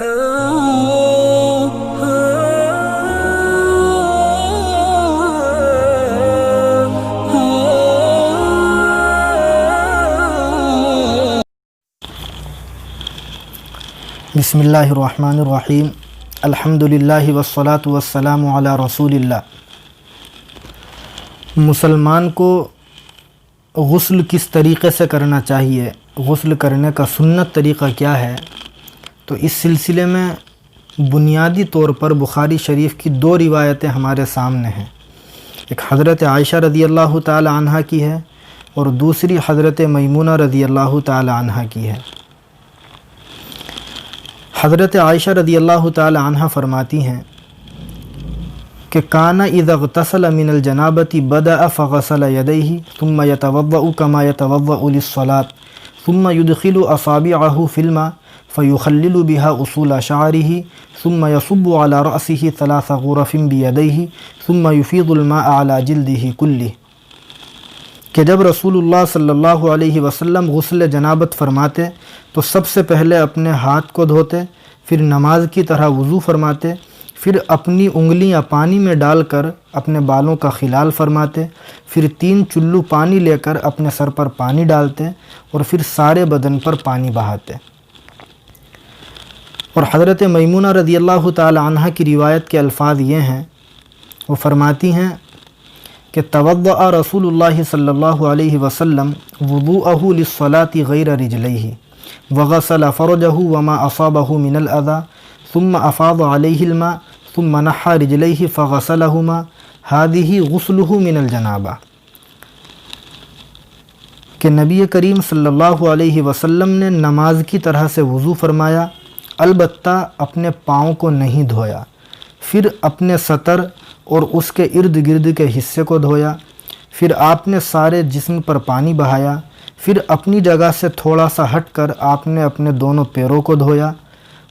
بسم اللہ الرحمن الرحیم الحمدللہ والصلاة والسلام علی رسول اللہ۔ مسلمان کو غسل کس طریقے سے کرنا چاہیے، غسل کرنے کا سنت طریقہ کیا ہے، تو اس سلسلے میں بنیادی طور پر بخاری شریف کی دو روایتیں ہمارے سامنے ہیں۔ ایک حضرت عائشہ رضی اللہ تعالی عنہ کی ہے اور دوسری حضرت میمونہ رضی اللہ تعالی عنہ کی ہے۔ حضرت عائشہ رضی اللہ تعالی عنہ فرماتی ہیں کہ کان اذا اغتسل من الجنابۃ بدأ فغسل یدیہ ثم یتوضأ کما یتوضأ للصلاة ثم يدخل اصابعه في الماء فيخلل بها اصول شعره ثم يصب على رأسه 3 غرف بيديه ثم يفيض الماء على جلده كله، کہ جب رسول اللہ صلی اللہ علیہ وسلم غسل جنابت فرماتے تو سب سے پہلے اپنے ہاتھ کو دھوتے، پھر نماز کی طرح وضو فرماتے، پھر اپنی انگلیاں پانی میں ڈال کر اپنے بالوں کا خلال فرماتے، پھر 3 چلو پانی لے کر اپنے سر پر پانی ڈالتے اور پھر سارے بدن پر پانی بہاتے۔ اور حضرت میمونہ رضی اللہ تعالی عنہ کی روایت کے الفاظ یہ ہیں، وہ فرماتی ہیں کہ توضأ رسول اللہ صلی اللہ علیہ وسلم وضوءہ للصلاة غیر رجلیہ وغسل فرجہ وما اصابہ من الاذى ثم افاض علیہ الماء ثم نحى رجلیہ فغسلہما ہذہ غسلہ من الجنابہ، کہ نبی کریم صلی اللہ علیہ وسلم نے نماز کی طرح سے وضو فرمایا، البتہ اپنے پاؤں کو نہیں دھویا، پھر اپنے سطر اور اس کے ارد گرد کے حصے کو دھویا، پھر آپ نے سارے جسم پر پانی بہایا، پھر اپنی جگہ سے تھوڑا سا ہٹ کر آپ نے اپنے دونوں پیروں کو دھویا۔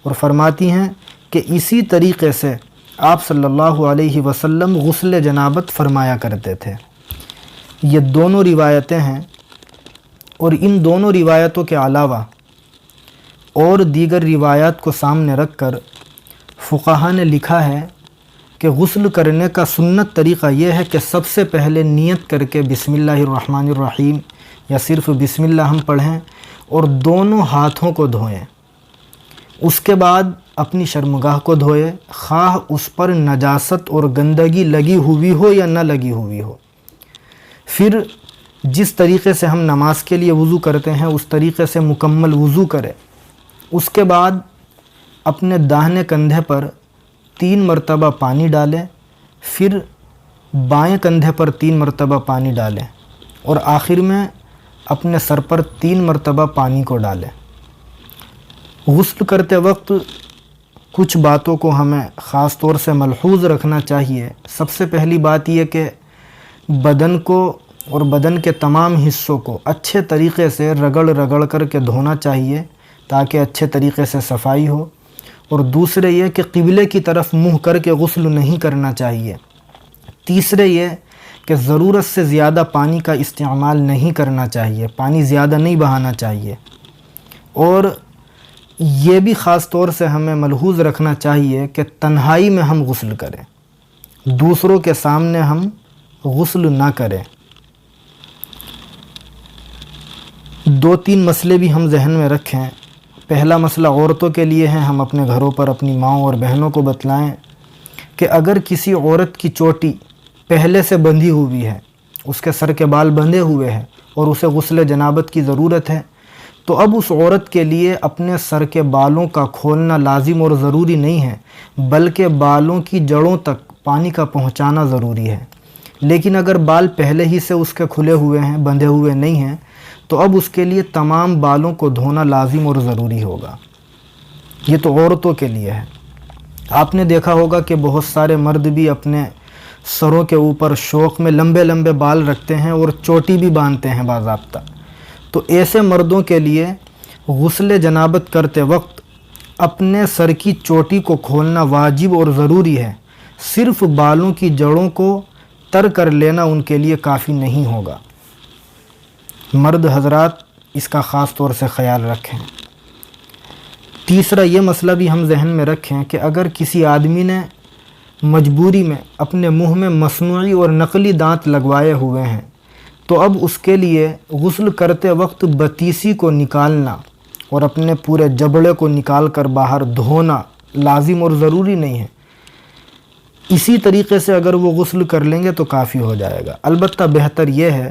اور فرماتی ہیں کہ اسی طریقے سے آپ صلی اللہ علیہ وسلم غسل جنابت فرمایا کرتے تھے۔ یہ دونوں روایتیں ہیں، اور ان دونوں روایتوں کے علاوہ اور دیگر روایات کو سامنے رکھ کر فقہا نے لکھا ہے کہ غسل کرنے کا سنت طریقہ یہ ہے کہ سب سے پہلے نیت کر کے بسم اللہ الرحمن الرحیم یا صرف بسم اللہ ہم پڑھیں اور دونوں ہاتھوں کو دھوئیں، اس کے بعد اپنی شرمگاہ کو دھوئے، خواہ اس پر نجاست اور گندگی لگی ہوئی ہو یا نہ لگی ہوئی ہو، پھر جس طریقے سے ہم نماز کے لیے وضو کرتے ہیں اس طریقے سے مکمل وضو کرے، اس کے بعد اپنے داہنے کندھے پر 3 مرتبہ پانی ڈالیں، پھر بائیں کندھے پر 3 مرتبہ پانی ڈالیں اور آخر میں اپنے سر پر 3 مرتبہ پانی کو ڈالیں۔ غسل کرتے وقت کچھ باتوں کو ہمیں خاص طور سے ملحوظ رکھنا چاہیے۔ سب سے پہلی بات یہ کہ بدن کو اور بدن کے تمام حصوں کو اچھے طریقے سے رگڑ کر کے دھونا چاہیے تاکہ اچھے طریقے سے صفائی ہو، اور دوسرے یہ کہ قبلے کی طرف منہ کر کے غسل نہیں کرنا چاہیے۔ تیسرے یہ کہ ضرورت سے زیادہ پانی کا استعمال نہیں کرنا چاہیے، پانی زیادہ نہیں بہانا چاہیے، اور یہ بھی خاص طور سے ہمیں ملحوظ رکھنا چاہیے کہ تنہائی میں ہم غسل کریں، دوسروں کے سامنے ہم غسل نہ کریں۔ 2-3 مسئلے بھی ہم ذہن میں رکھیں۔ پہلا مسئلہ عورتوں کے لیے ہے، ہم اپنے گھروں پر اپنی ماؤں اور بہنوں کو بتلائیں کہ اگر کسی عورت کی چوٹی پہلے سے بندھی ہوئی ہے، اس کے سر کے بال بندھے ہوئے ہیں اور اسے غسل جنابت کی ضرورت ہے، تو اب اس عورت کے لیے اپنے سر کے بالوں کا کھولنا لازم اور ضروری نہیں ہے، بلکہ بالوں کی جڑوں تک پانی کا پہنچانا ضروری ہے۔ لیکن اگر بال پہلے ہی سے اس کے کھلے ہوئے ہیں، بندھے ہوئے نہیں ہیں، تو اب اس کے لیے تمام بالوں کو دھونا لازم اور ضروری ہوگا۔ یہ تو عورتوں کے لیے ہے۔ آپ نے دیکھا ہوگا کہ بہت سارے مرد بھی اپنے سروں کے اوپر شوق میں لمبے لمبے بال رکھتے ہیں اور چوٹی بھی باندھتے ہیں باضابطہ۔ تو ایسے مردوں کے لیے غسل جنابت کرتے وقت اپنے سر کی چوٹی کو کھولنا واجب اور ضروری ہے، صرف بالوں کی جڑوں کو تر کر لینا ان کے لیے کافی نہیں ہوگا۔ مرد حضرات اس کا خاص طور سے خیال رکھیں۔ تیسرا یہ مسئلہ بھی ہم ذہن میں رکھیں کہ اگر کسی آدمی نے مجبوری میں اپنے منہ میں مصنوعی اور نقلی دانت لگوائے ہوئے ہیں تو اب اس کے لیے غسل کرتے وقت بتیسی کو نکالنا اور اپنے پورے جبڑے کو نکال کر باہر دھونا لازم اور ضروری نہیں ہے۔ اسی طریقے سے اگر وہ غسل کر لیں گے تو کافی ہو جائے گا۔ البتہ بہتر یہ ہے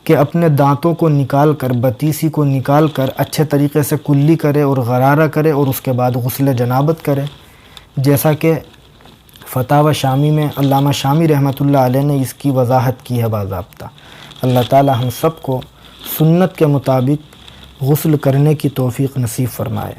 کہ اپنے دانتوں کو نکال کر بتیسی کو نکال کر اچھے طریقے سے کلی کرے اور غرارہ کرے اور اس کے بعد غسل جنابت کرے، جیسا کہ فتاوی شامی میں علامہ شامی رحمۃ اللہ علیہ نے اس کی وضاحت کی ہے باضابطہ۔ اللہ تعالی ہم سب کو سنت کے مطابق غسل کرنے کی توفیق نصیب فرمائے۔